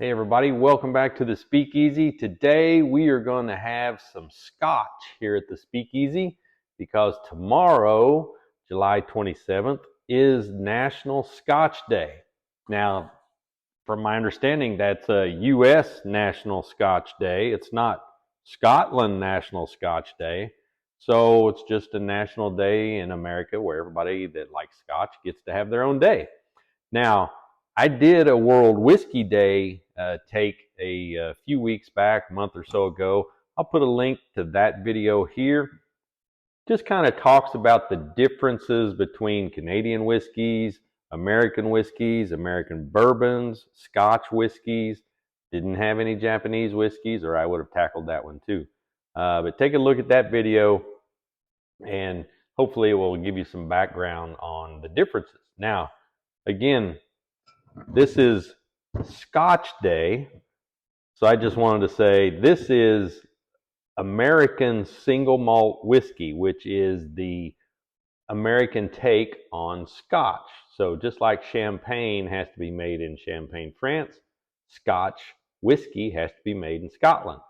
Hey everybody, welcome back to the Speakeasy. Today we are going to have some Scotch here at the Speakeasy because tomorrow, July 27th, is National Scotch Day. Now, from my understanding, that's a U.S. National Scotch Day. It's not Scotland National Scotch Day. So it's just a national day in America where everybody that likes Scotch gets to have their own day. Now, I did a World Whiskey Day take a few weeks back, a month or so ago. I'll put a link to that video here. Just kind of talks about the differences between Canadian whiskeys, American bourbons, Scotch whiskeys. Didn't have any Japanese whiskeys, or I would have tackled that one too. But take a look at that video, and hopefully it will give you some background on the differences. Now, again, this is Scotch Day, so I just wanted to say this is American single malt whiskey, which is the American take on Scotch. So just like champagne has to be made in Champagne, France, Scotch whiskey has to be made in Scotland.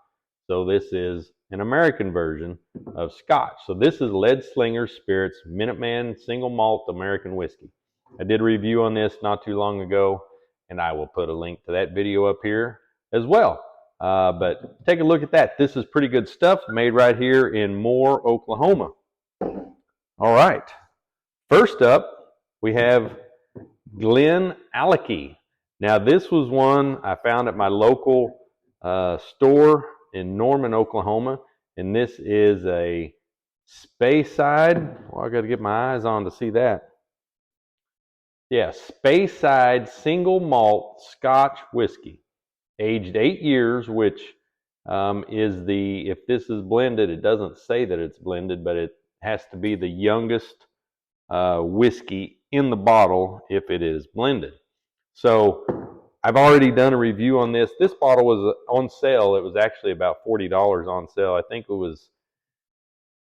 So this is an American version of Scotch. So this is Lead Slinger Spirits Minuteman Single Malt American Whiskey. I did a review on this not too long ago, and I will put a link to that video up here as well. But take a look at that. This is pretty good stuff made right here in Moore, Oklahoma. All right. First up, we have Glen Alecky. Now, this was one I found at my local store in Norman, Oklahoma, and this is a Speyside. Well, I got to get my eyes on to see that. Yeah, Speyside single malt Scotch whiskey, aged 8 years, which is the, if this is blended, it doesn't say that it's blended, but it has to be the youngest whiskey in the bottle if it is blended. So I've already done a review on this. This bottle was on sale. It was actually about $40 on sale. I think it was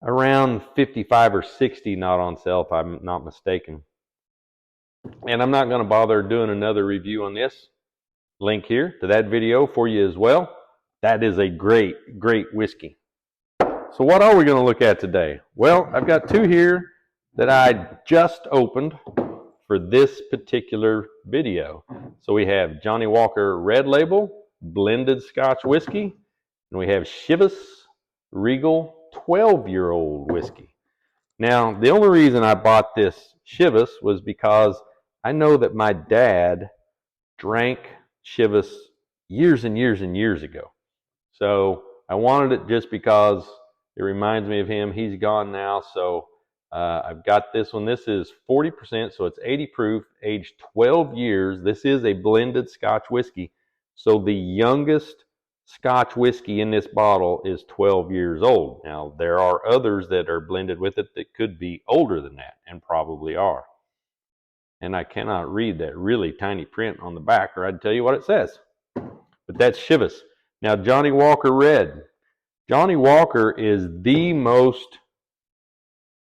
around $55 or $60 not on sale, if I'm not mistaken. And I'm not going to bother doing another review on this. Link here to that video for you as well. That is a great, great whiskey. So what are we going to look at today? Well, I've got two here that I just opened for this particular video. So we have Johnnie Walker Red Label Blended Scotch Whiskey, and we have Chivas Regal 12-year-old whiskey. Now, the only reason I bought this Chivas was because I know that my dad drank Chivas years and years and years ago. So I wanted it just because it reminds me of him. He's gone now, so I've got this one. This is 40%, so it's 80 proof, aged 12 years. This is a blended Scotch whiskey. So the youngest Scotch whiskey in this bottle is 12 years old. Now, there are others that are blended with it that could be older than that, and probably are. And I cannot read that really tiny print on the back, or I'd tell you what it says. But that's Chivas. Now, Johnnie Walker Red. Johnnie Walker is the most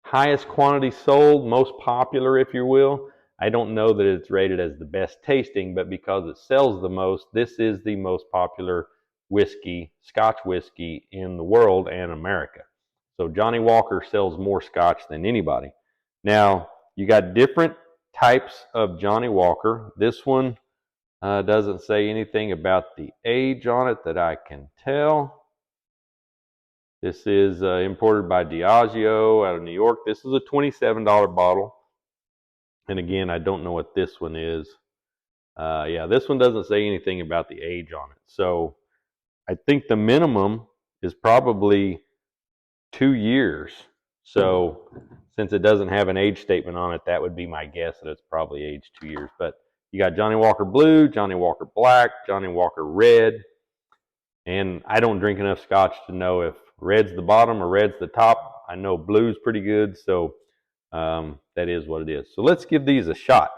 highest quantity sold, most popular, if you will. I don't know that it's rated as the best tasting, but because it sells the most, this is the most popular whiskey, Scotch whiskey in the world and America. So Johnnie Walker sells more Scotch than anybody. Now, you got different types of Johnnie Walker. This one doesn't say anything about the age on it that I can tell. This is imported by Diageo out of New York. This is a $27 bottle. And again, I don't know what this one is. Yeah, this one doesn't say anything about the age on it. So I think the minimum is probably 2 years. So since it doesn't have an age statement on it, that would be my guess that it's probably aged 2 years. But you got Johnnie Walker Blue, Johnnie Walker Black, Johnnie Walker Red. And I don't drink enough Scotch to know if red's the bottom or red's the top. I know blue's pretty good, so that is what it is. So let's give these a shot.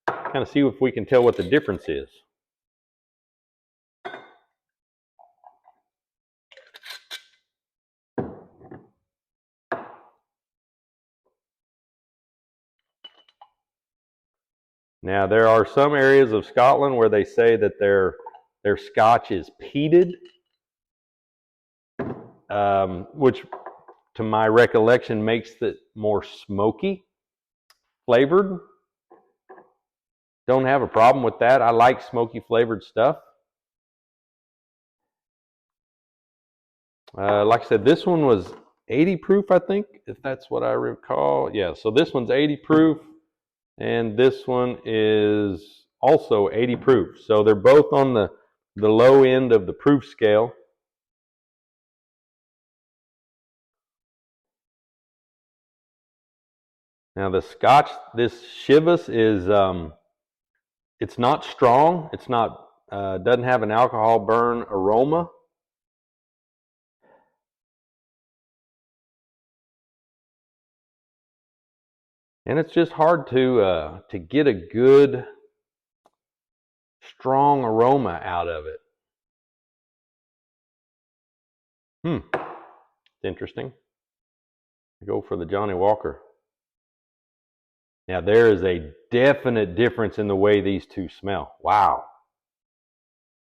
Kind of see if we can tell what the difference is. Now, there are some areas of Scotland where they say that their Their Scotch is peated, which to my recollection makes it more smoky flavored. Don't have a problem with that. I like smoky flavored stuff. Like I said, this one was 80 proof, I think, if that's what I recall. Yeah, so this one's 80 proof, and this one is also 80 proof. So they're both on the low end of the proof scale. Now the Scotch, this Chivas is, it's not strong. It's not, doesn't have an alcohol burn aroma. And it's just hard to get a good, strong aroma out of it. It's interesting. I go for the Johnny Walker. Now there is a definite difference in the way these two smell. Wow.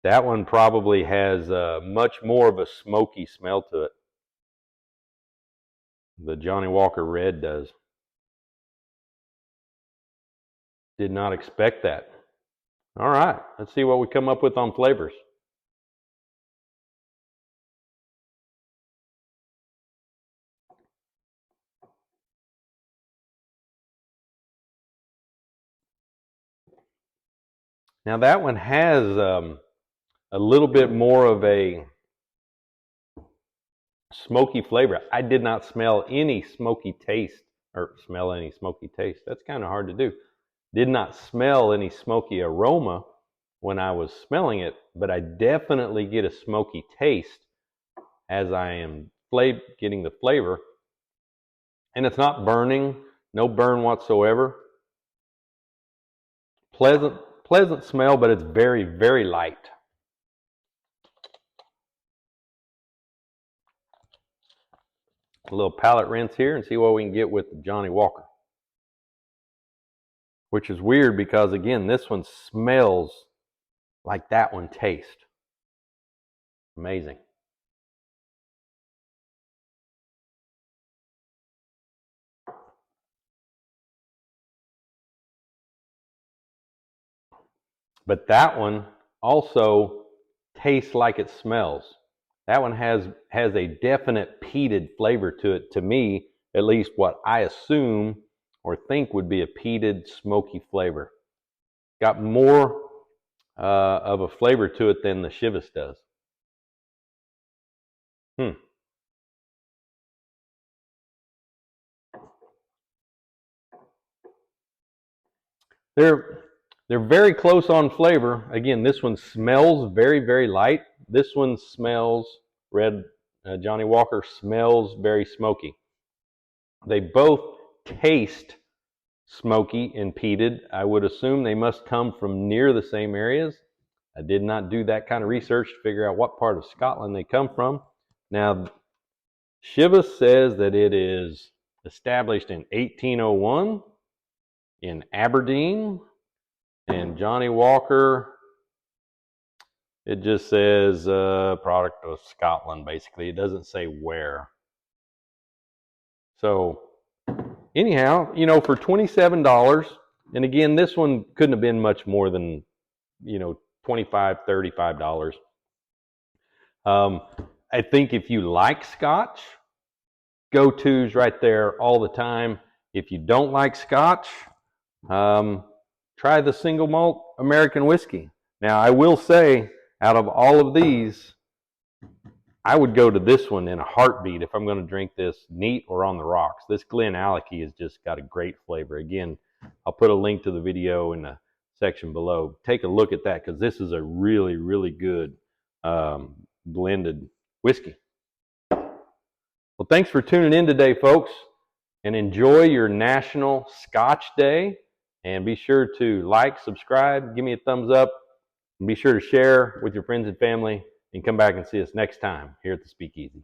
That one probably has much more of a smoky smell to it. The Johnny Walker Red does. Did not expect that. All right, let's see what we come up with on flavors. Now that one has a little bit more of a smoky flavor. I did not smell any smoky taste, or smell any smoky taste. That's kind of hard to do. Did not smell any smoky aroma when I was smelling it, but I definitely get a smoky taste as I am getting the flavor. And it's not burning, no burn whatsoever. Pleasant smell, but it's very, very light. A little palate rinse here and see what we can get with the Johnny Walker. Which is weird because, again, this one smells like that one tastes. Amazing. But that one also tastes like it smells. That one has a definite peated flavor to it, to me, at least what I assume or think would be a peated, smoky flavor. Got more of a flavor to it than the Chivas does. They're very close on flavor. Again, this one smells very, very light. This one smells, Johnny Walker smells very smoky. They both taste smoky and peated. I would assume they must come from near the same areas. I did not do that kind of research to figure out what part of Scotland they come from. Now, Chivas says that it is established in 1801 in Aberdeen, and Johnny Walker, it just says product of Scotland, basically. It doesn't say where. So anyhow, you know, for $27, and again, this one couldn't have been much more than, you know, $25, $35. I think if you like Scotch, go-tos right there all the time. If you don't like Scotch, try the single malt American whiskey. Now, I will say, out of all of these, I would go to this one in a heartbeat if I'm going to drink this neat or on the rocks. This Glen Alecky has just got a great flavor. Again, I'll put a link to the video in the section below. Take a look at that because this is a really, really good blended whiskey. Well, thanks for tuning in today, folks, and enjoy your National Scotch Day. And be sure to like, subscribe, give me a thumbs up, and be sure to share with your friends and family, and come back and see us next time here at the Speakeasy.